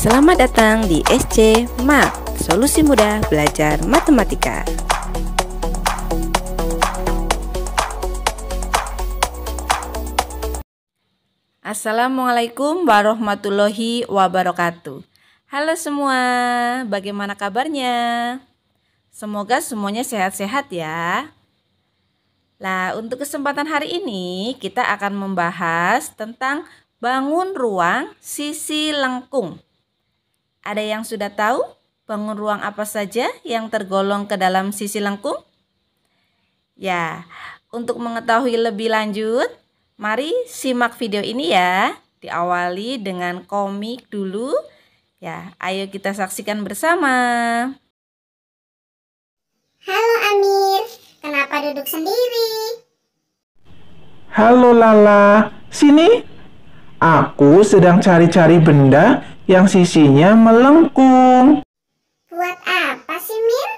Selamat datang di SC Mat, solusi mudah belajar matematika. Assalamualaikum warahmatullahi wabarakatuh. Halo semua, bagaimana kabarnya? Semoga semuanya sehat-sehat ya. Nah, untuk kesempatan hari ini kita akan membahas tentang bangun ruang sisi lengkung. Ada yang sudah tahu bangun ruang apa saja yang tergolong ke dalam sisi lengkung? Ya, untuk mengetahui lebih lanjut, mari simak video ini ya. Diawali dengan komik dulu. Ya, ayo kita saksikan bersama. Halo Amir, kenapa duduk sendiri? Halo Lala, sini. Aku sedang cari-cari benda yang sisinya melengkung. Buat apa sih, Mir?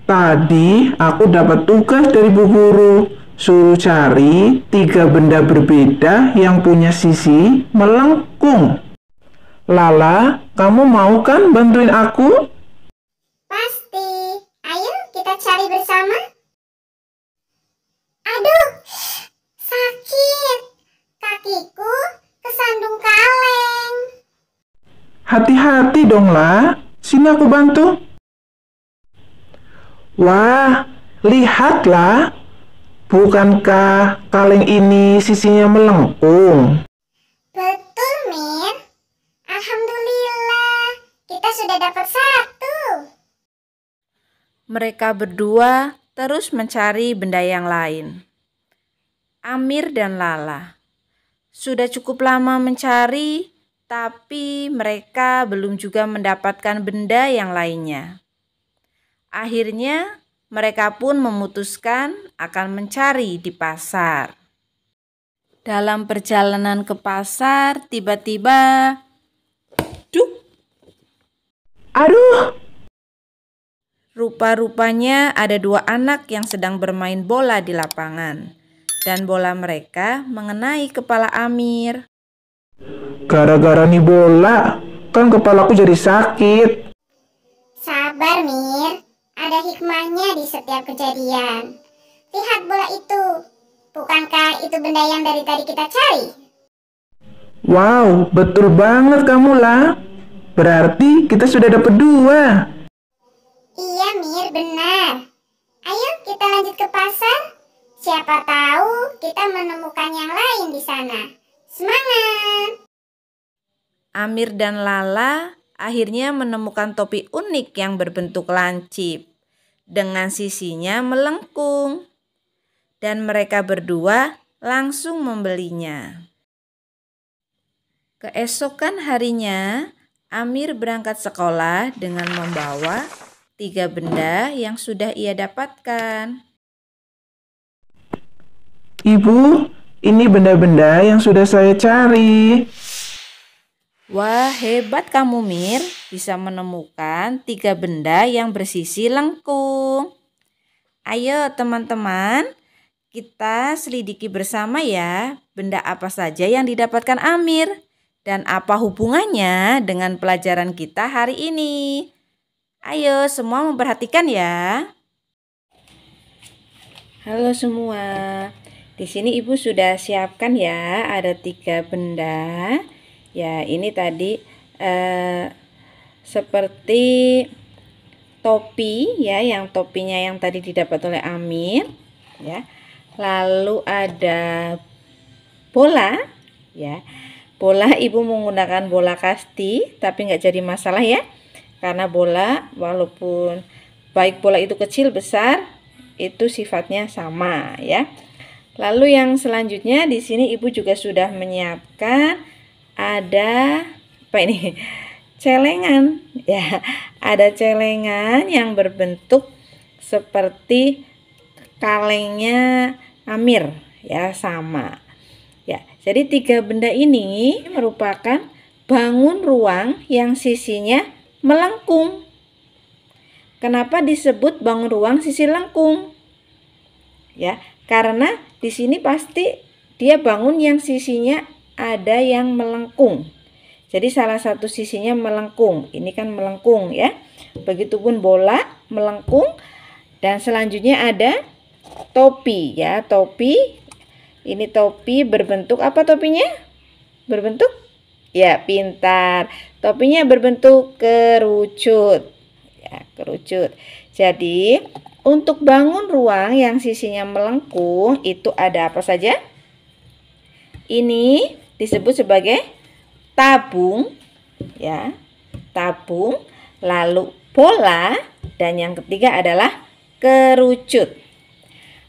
Tadi aku dapat tugas dari Bu Guru, suruh cari 3 benda berbeda yang punya sisi melengkung. Lala, kamu mau kan bantuin aku? Pasti. Ayo kita cari bersama. Aduh, sakit. Kakiku kesandung kaleng. Hati-hati dong, La. Sini aku bantu. Wah, lihatlah. Bukankah kaleng ini sisinya melengkung? Betul, Mir. Alhamdulillah, kita sudah dapat satu. Mereka berdua terus mencari benda yang lain. Amir dan Lala sudah cukup lama mencari, tapi mereka belum juga mendapatkan benda yang lainnya. Akhirnya mereka pun memutuskan akan mencari di pasar. Dalam perjalanan ke pasar, tiba-tiba Aduh, rupa-rupanya ada 2 anak yang sedang bermain bola di lapangan. Dan bola mereka mengenai kepala Amir. gara-gara nih bola, kan kepalaku jadi sakit. Sabar, Mir. Ada hikmahnya di setiap kejadian. Lihat bola itu. Bukankah itu benda yang dari tadi kita cari? Wow, betul banget kamu, La. Berarti kita sudah dapat 2. Iya, Mir, benar. Ayo kita lanjut ke pasar. Siapa tahu kita menemukan yang lain di sana. Semangat! Amir dan Lala akhirnya menemukan topi unik yang berbentuk lancip dengan sisinya melengkung. Dan mereka berdua langsung membelinya. Keesokan harinya, Amir berangkat sekolah dengan membawa 3 benda yang sudah ia dapatkan. Ibu, ini benda-benda yang sudah saya cari. Wah, hebat kamu Mir, bisa menemukan 3 benda yang bersisi lengkung. Ayo teman-teman, kita selidiki bersama ya, benda apa saja yang didapatkan Amir dan apa hubungannya dengan pelajaran kita hari ini. Ayo semua memperhatikan ya. Halo semua, di sini Ibu sudah siapkan ya, ada 3 benda. Ya, ini tadi seperti topi ya, yang topinya yang tadi didapat oleh Amir ya. Lalu ada bola ya. Bola Ibu menggunakan bola kasti, tapi nggak jadi masalah ya. Karena bola walaupun baik bola itu kecil besar, itu sifatnya sama ya. Lalu yang selanjutnya di sini Ibu juga sudah menyiapkan ada apa ini? Celengan ya. Ada celengan yang berbentuk seperti kalengnya Amir ya, sama. Ya, jadi 3 benda ini merupakan bangun ruang yang sisinya melengkung. Kenapa disebut bangun ruang sisi lengkung? Ya, karena di sini pasti dia bangun yang sisinya ada yang melengkung. Jadi salah satu sisinya melengkung. Ini kan melengkung ya. Begitupun bola melengkung. Dan selanjutnya ada topi ya. Topi. Ini topi berbentuk apa topinya? Berbentuk? Ya, pintar. Topinya berbentuk kerucut. Ya, kerucut. Jadi, untuk bangun ruang yang sisinya melengkung itu ada apa saja? Ini disebut sebagai tabung, ya, tabung. Lalu bola, dan yang ketiga adalah kerucut.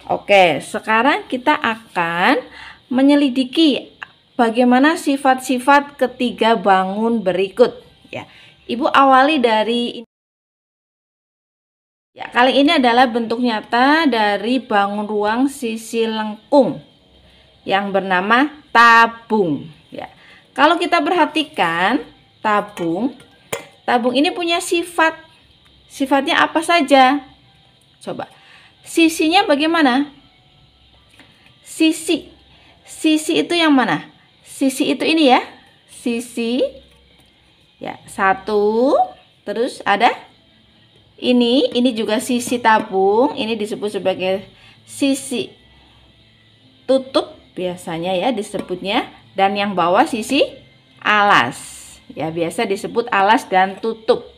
Oke, sekarang kita akan menyelidiki bagaimana sifat-sifat ketiga bangun berikut. Ya, Ibu awali dari ya, kali ini adalah bentuk nyata dari bangun ruang sisi lengkung yang bernama tabung. Ya, kalau kita perhatikan tabung ini punya sifat. Sifatnya apa saja? Coba. Sisinya bagaimana? Sisi itu yang mana? Sisi itu ini ya. Sisi. Ya, satu. Terus ada ini juga sisi tabung. Ini disebut sebagai sisi tutup biasanya ya disebutnya. Dan yang bawah sisi alas. Ya, biasa disebut alas dan tutup.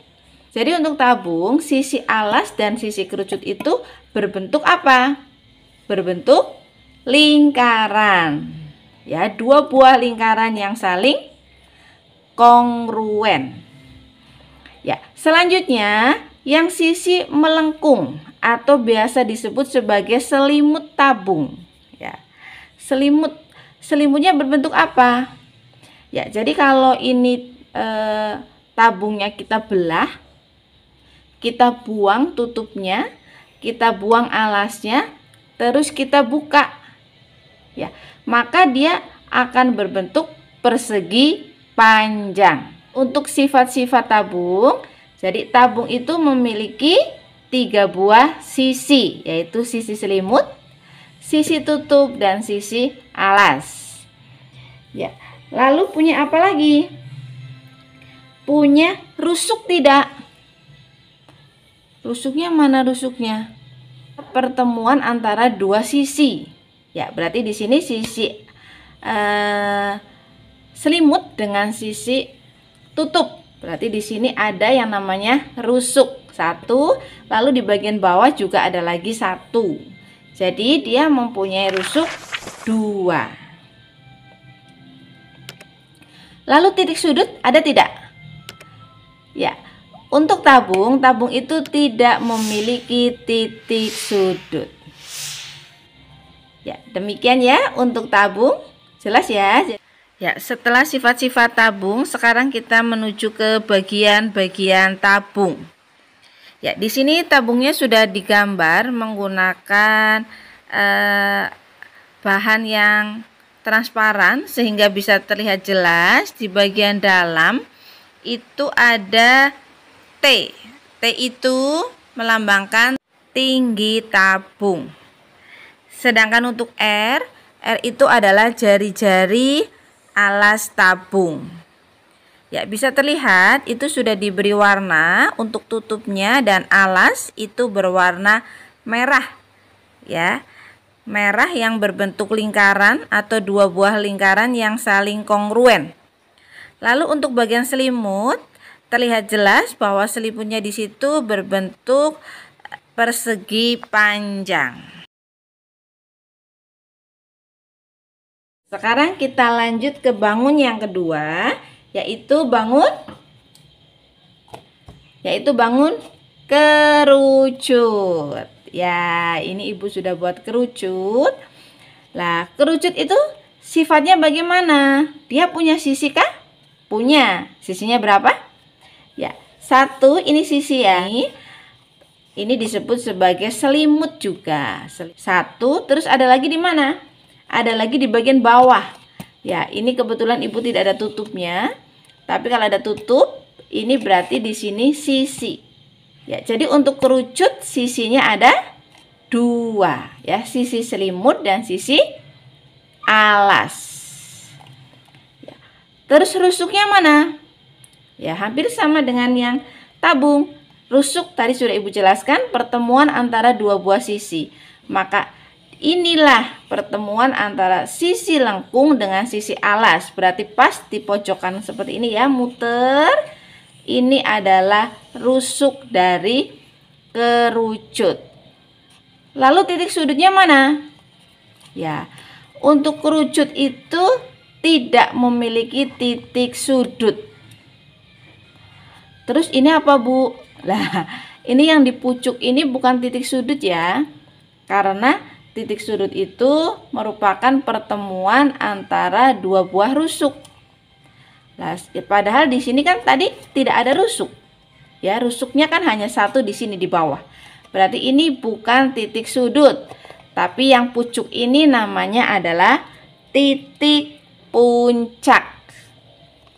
Jadi untuk tabung, sisi alas dan sisi kerucut itu berbentuk apa? Berbentuk lingkaran. Ya, dua buah lingkaran yang saling kongruen. Ya, selanjutnya yang sisi melengkung atau biasa disebut sebagai selimut tabung. Ya. Selimutnya berbentuk apa? Ya, jadi kalau ini tabungnya kita belah, kita buang tutupnya, kita buang alasnya, terus kita buka. Ya, maka dia akan berbentuk persegi panjang. Untuk sifat-sifat tabung, jadi tabung itu memiliki 3 buah sisi, yaitu sisi selimut, sisi tutup, dan sisi alas. Ya, lalu punya apa lagi? Punya rusuk tidak? Rusuknya mana rusuknya? Pertemuan antara dua sisi. Ya, berarti di sini sisi selimut dengan sisi tutup. Berarti di sini ada yang namanya rusuk. Satu, lalu di bagian bawah juga ada lagi satu. Jadi dia mempunyai rusuk 2. Lalu titik sudut ada tidak? Ya. Untuk tabung itu tidak memiliki titik sudut. Ya, demikian ya untuk tabung. Jelas ya? Ya, setelah sifat-sifat tabung, sekarang kita menuju ke bagian-bagian tabung. Ya, di sini tabungnya sudah digambar menggunakan bahan yang transparan sehingga bisa terlihat jelas. Di bagian dalam itu ada T. T itu melambangkan tinggi tabung. Sedangkan untuk R itu adalah jari-jari alas tabung. Ya, bisa terlihat itu sudah diberi warna untuk tutupnya, dan alas itu berwarna merah. Ya. Merah yang berbentuk lingkaran atau 2 buah lingkaran yang saling kongruen. Lalu untuk bagian selimut terlihat jelas bahwa selimutnya di situ berbentuk persegi panjang. Sekarang kita lanjut ke bangun yang kedua, yaitu bangun kerucut. Ya, ini Ibu sudah buat kerucut. Lah, kerucut itu sifatnya bagaimana? Dia punya sisi kah? Punya. Sisinya berapa? Ya, 1 ini sisi ya. Ini disebut sebagai selimut juga. 1, terus ada lagi di mana? Ada lagi di bagian bawah. Ya, ini kebetulan Ibu tidak ada tutupnya. Tapi kalau ada tutup, ini berarti di sini sisi. Ya, jadi untuk kerucut sisinya ada 2, ya, sisi selimut dan sisi alas. Ya. Terus rusuknya mana? Ya, hampir sama dengan yang tabung. Rusuk tadi sudah Ibu jelaskan, pertemuan antara dua buah sisi. Maka inilah pertemuan antara sisi lengkung dengan sisi alas. Berarti pas di pojokan seperti ini ya, muter. Ini adalah rusuk dari kerucut. Lalu titik sudutnya mana? Ya, untuk kerucut itu tidak memiliki titik sudut. Terus ini apa, Bu? Lah, ini yang di pucuk ini bukan titik sudut ya. Karena titik sudut itu merupakan pertemuan antara dua buah rusuk. Nah, padahal di sini kan tadi tidak ada rusuk. Ya, rusuknya kan hanya satu di sini di bawah. Berarti ini bukan titik sudut. Tapi yang pucuk ini namanya adalah titik puncak.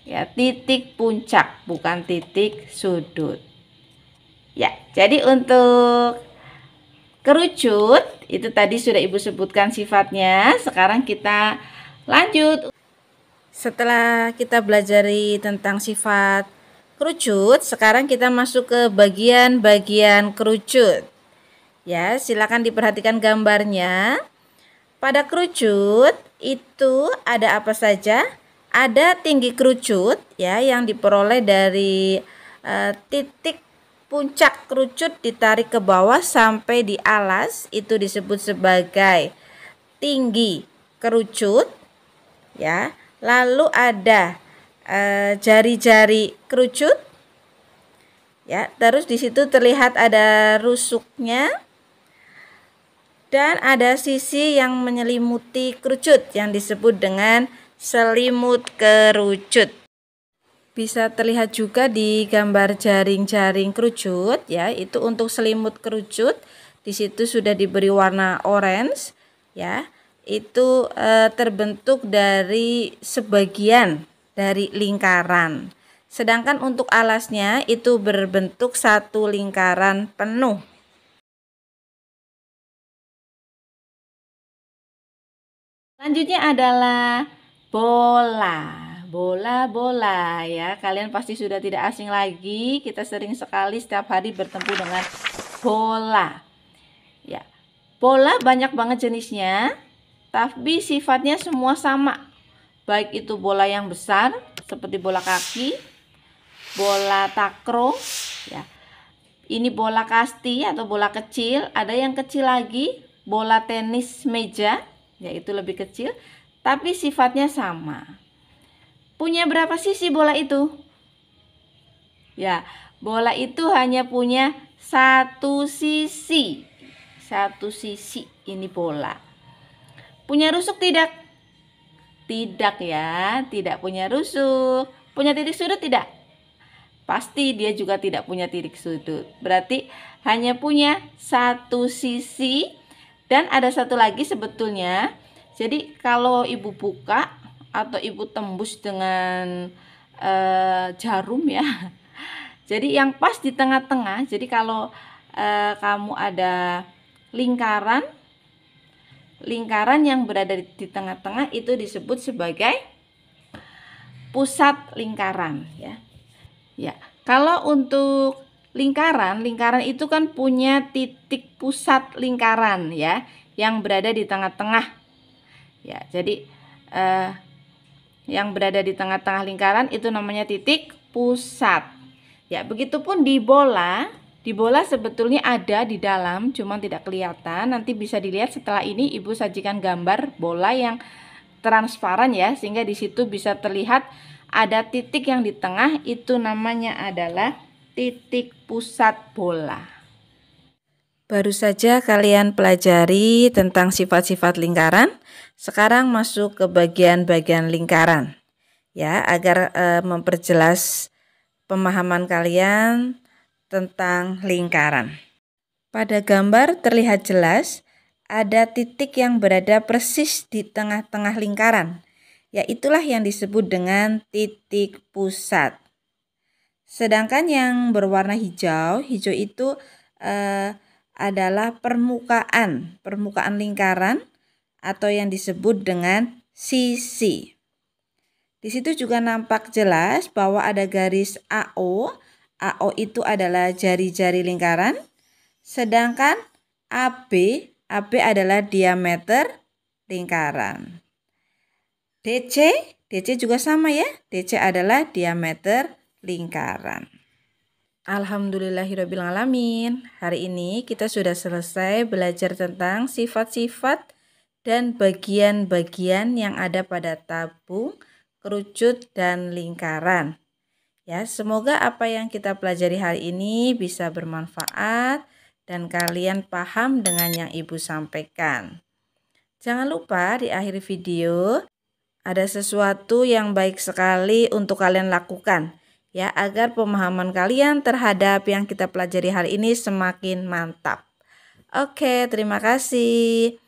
Ya, titik puncak, bukan titik sudut. Ya, jadi untuk kerucut itu tadi sudah Ibu sebutkan sifatnya. Sekarang kita lanjut. Setelah kita belajar tentang sifat kerucut, sekarang kita masuk ke bagian-bagian kerucut. Ya, silakan diperhatikan gambarnya. Pada kerucut itu ada apa saja? Ada tinggi kerucut ya yang diperoleh dari titik puncak kerucut ditarik ke bawah sampai di alas, itu disebut sebagai tinggi kerucut ya. Lalu ada jari-jari kerucut ya, terus di situ terlihat ada rusuknya dan ada sisi yang menyelimuti kerucut yang disebut dengan selimut kerucut. Bisa terlihat juga di gambar jaring-jaring kerucut ya, itu untuk selimut kerucut. Di situ sudah diberi warna orange ya. Itu terbentuk dari sebagian dari lingkaran. Sedangkan untuk alasnya itu berbentuk satu lingkaran penuh. Selanjutnya adalah bola. Bola ya, kalian pasti sudah tidak asing lagi. Kita sering sekali setiap hari bertemu dengan bola. Ya, bola banyak banget jenisnya, tapi sifatnya semua sama. Baik itu bola yang besar seperti bola kaki, bola takraw, ya. Ini bola kasti atau bola kecil. Ada yang kecil lagi, bola tenis meja, yaitu lebih kecil, tapi sifatnya sama. Punya berapa sisi bola itu? Ya, bola itu hanya punya satu sisi. Satu sisi ini bola. Punya rusuk tidak? Tidak ya, tidak punya rusuk. Punya titik sudut tidak? Pasti dia juga tidak punya titik sudut. Berarti hanya punya satu sisi. Dan ada satu lagi sebetulnya. Jadi kalau Ibu buka atau Ibu tembus dengan jarum ya. Jadi yang pas di tengah-tengah. Jadi kalau kamu ada lingkaran yang berada di tengah-tengah itu disebut sebagai pusat lingkaran ya. Ya, kalau untuk lingkaran itu kan punya titik pusat lingkaran ya, yang berada di tengah-tengah. Ya, jadi yang berada di tengah-tengah lingkaran itu namanya titik pusat. Ya, begitupun di bola. Di bola sebetulnya ada di dalam, cuma tidak kelihatan. Nanti bisa dilihat setelah ini Ibu sajikan gambar bola yang transparan ya, sehingga di situ bisa terlihat ada titik yang di tengah, itu namanya adalah titik pusat bola. Baru saja kalian pelajari tentang sifat-sifat lingkaran. Sekarang masuk ke bagian-bagian lingkaran. Ya, agar memperjelas pemahaman kalian tentang lingkaran. Pada gambar terlihat jelas ada titik yang berada persis di tengah-tengah lingkaran. Ya, itulah yang disebut dengan titik pusat. Sedangkan yang berwarna hijau itu adalah permukaan lingkaran atau yang disebut dengan sisi. Di situ juga nampak jelas bahwa ada garis AO. AO itu adalah jari-jari lingkaran. Sedangkan AB adalah diameter lingkaran. DC juga sama ya. DC adalah diameter lingkaran. Alhamdulillahirrabbilalamin. Hari ini kita sudah selesai belajar tentang sifat-sifat dan bagian-bagian yang ada pada tabung, kerucut, dan lingkaran. Ya, semoga apa yang kita pelajari hari ini bisa bermanfaat dan kalian paham dengan yang Ibu sampaikan. Jangan lupa di akhir video ada sesuatu yang baik sekali untuk kalian lakukan, ya, agar pemahaman kalian terhadap yang kita pelajari hari ini semakin mantap. Oke, terima kasih.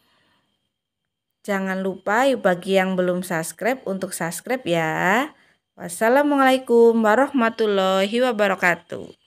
Jangan lupa bagi yang belum subscribe untuk subscribe ya. Wassalamualaikum warahmatullahi wabarakatuh.